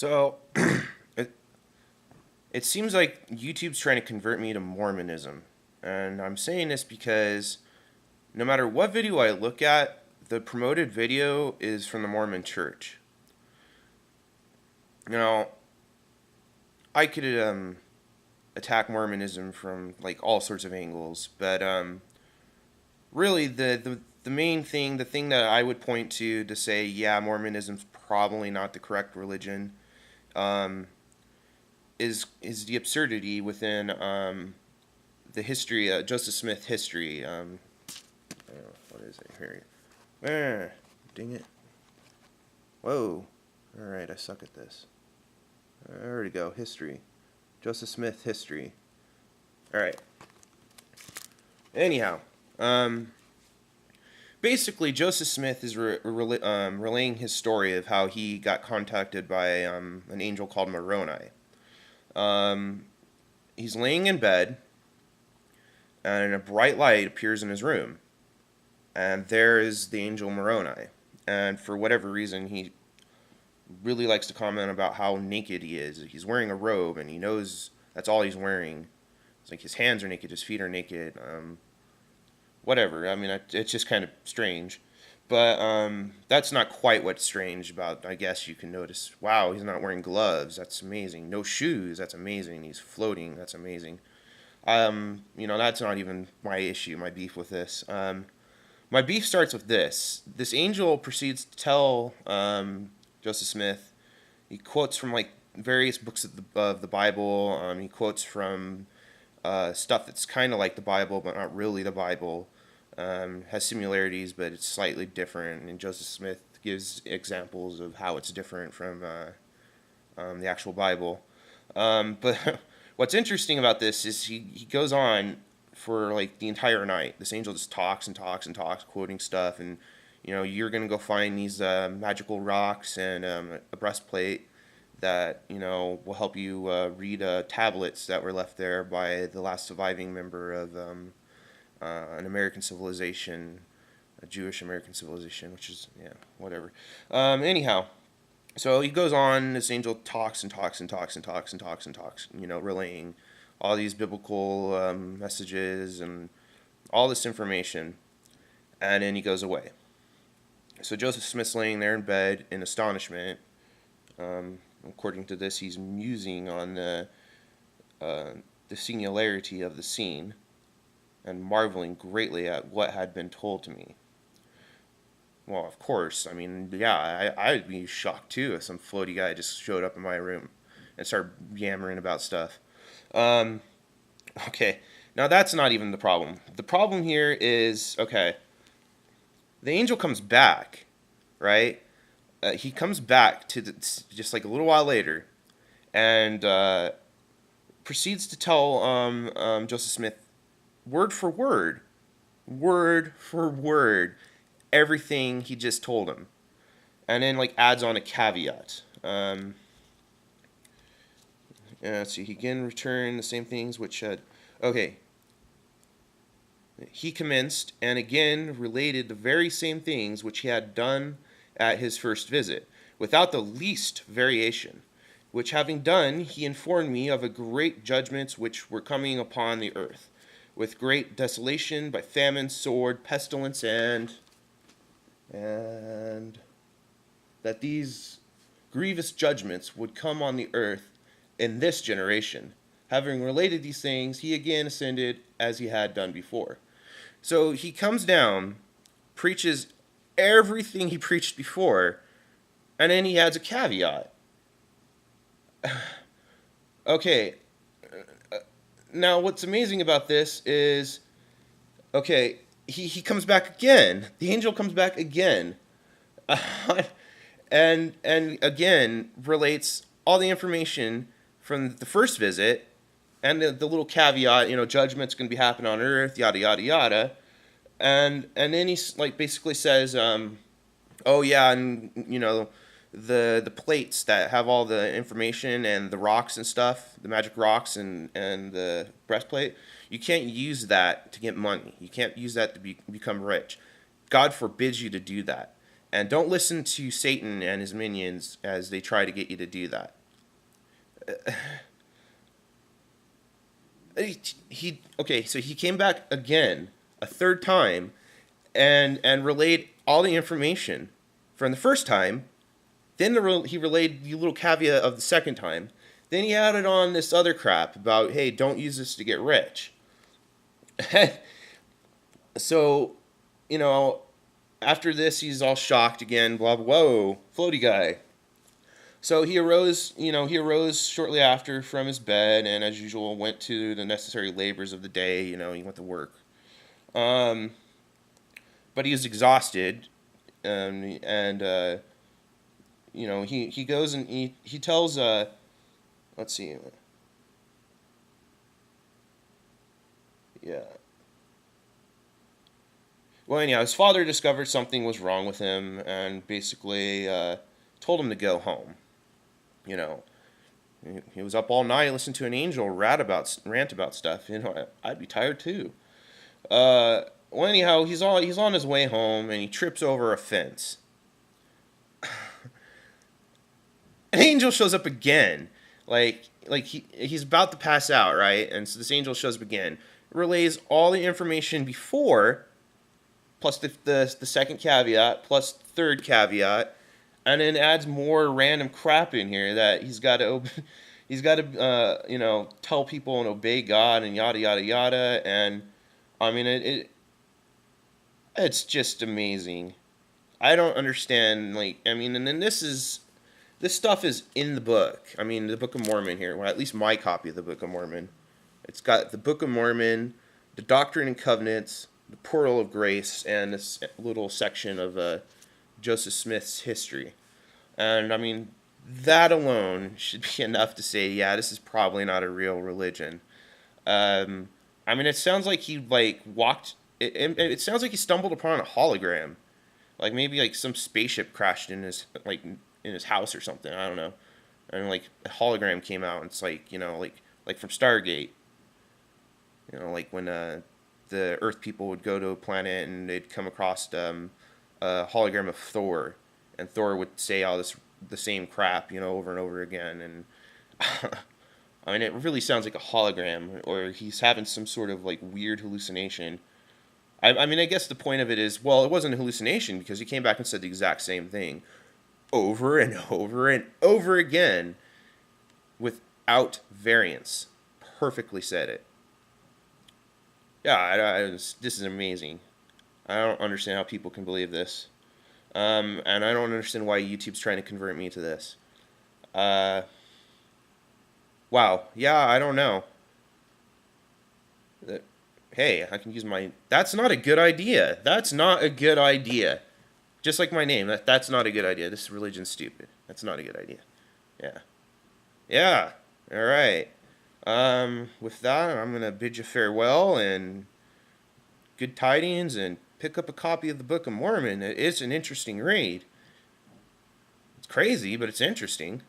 So, it, it seems like YouTube's trying to convert me to Mormonism. And I'm saying this because no matter what video I look at, the promoted video is from the Mormon Church. Now, I could attack Mormonism from like all sorts of angles, but really the main thing, the thing that I would point to say, yeah, Mormonism's probably not the correct religion, um, is the absurdity within the history, Joseph Smith history. What is it here? Dang it! Whoa! All right, I suck at this. There we go. History, Joseph Smith history. All right. Anyhow, basically, Joseph Smith is relaying his story of how he got contacted by an angel called Moroni. Um, he's laying in bed, and a bright light appears in his room. And there is the angel Moroni. And for whatever reason, he really likes to comment about how naked he is. He's wearing a robe, and he knows that's all he's wearing. It's like his hands are naked, his feet are naked. Whatever. I mean, it's just kind of strange. But that's not quite what's strange about. I guess you can notice. Wow, he's not wearing gloves. That's amazing. No shoes. That's amazing. He's floating. That's amazing. That's not even my issue. My beef with this. My beef starts with this. This angel proceeds to tell Joseph Smith. He quotes from like various books of the Bible. He quotes from stuff that's kind of like the Bible, but not really the Bible. Has similarities, but it's slightly different. And Joseph Smith gives examples of how it's different from the actual Bible. But what's interesting about this is he goes on for like the entire night. This angel just talks and talks and talks, quoting stuff, and you're gonna go find these magical rocks and a breastplate that will help you read tablets that were left there by the last surviving member of an American civilization, a Jewish American civilization, which is whatever. Anyhow, so he goes on. This angel talks and talks and talks and talks and talks and talks. Relaying all these biblical messages and all this information, and then he goes away. So Joseph Smith's laying there in bed in astonishment. According to this, he's musing on the singularity of the scene and marveling greatly at what had been told to me. Well, of course, I mean, yeah, I'd be shocked too if some floaty guy just showed up in my room and started yammering about stuff. Okay, now that's not even the problem. The problem here is, okay, the angel comes back, right? He comes back just like a little while later, and proceeds to tell Joseph Smith word for word, everything he just told him, and then like adds on a caveat. Let's see. He again returned the same things which had. Okay. He commenced and again related the very same things which he had done at his first visit, without the least variation. Which having done, he informed me of a great judgments which were coming upon the earth, with great desolation by famine, sword, pestilence, and that these grievous judgments would come on the earth in this generation. Having related these things, he again ascended as he had done before. So he comes down, preaches everything he preached before, and then he adds a caveat. Okay, now what's amazing about this is, okay, he comes back again. The angel comes back again. And again relates all the information from the first visit, and the little caveat, judgment's going to be happening on earth, yada yada yada, and then he like basically says, oh yeah, and the plates that have all the information and the rocks and stuff, the magic rocks and the breastplate, you can't use that to get money. You can't use that to become rich. God forbids you to do that. And don't listen to Satan and his minions as they try to get you to do that. So he came back again, a third time, and relayed all the information from the first time. Then he relayed the little caveat of the second time. Then he added on this other crap about, hey, don't use this to get rich. So, after this, he's all shocked again, blah, blah, whoa, floaty guy. So he arose shortly after from his bed, and as usual, went to the necessary labors of the day. He went to work. But he was exhausted, and he goes and he tells, let's see, yeah. Well, anyhow, his father discovered something was wrong with him, and basically told him to go home. He was up all night listening to an angel rant about stuff. I'd be tired too. Well, anyhow, he's on his way home, and he trips over a fence. An angel shows up again, he's about to pass out, right? And so this angel shows up again, relays all the information before, plus the second caveat, plus the third caveat, and then adds more random crap in here that he's got to tell people and obey God and yada yada yada. And I mean it's just amazing. I don't understand. And then this stuff is in the book. I mean, the Book of Mormon here. Well, at least my copy of the Book of Mormon. It's got the Book of Mormon, the Doctrine and Covenants, the Portal of Grace, and this little section of Joseph Smith's history. And I mean, that alone should be enough to say, yeah, this is probably not a real religion. I mean, it sounds like he walked. It sounds like he stumbled upon a hologram, maybe some spaceship crashed in his house or something. I don't know, and a hologram came out. And it's like from Stargate. When the Earth people would go to a planet and they'd come across a hologram of Thor, and Thor would say all the same crap, over and over again. And I mean, it really sounds like a hologram, or he's having some sort of weird hallucination. I mean, I guess the point of it is, well, it wasn't a hallucination because he came back and said the exact same thing over and over and over again without variance. Perfectly said it. Yeah, this is amazing. I don't understand how people can believe this. And I don't understand why YouTube's trying to convert me to this. Wow. Yeah, I don't know. Hey, I can use my... That's not a good idea. That's not a good idea. Just like my name. That's not a good idea. This religion's stupid. That's not a good idea. Yeah. Yeah. All right. With that, I'm going to bid you farewell and good tidings, and pick up a copy of the Book of Mormon. It's an interesting read. It's crazy, but it's interesting.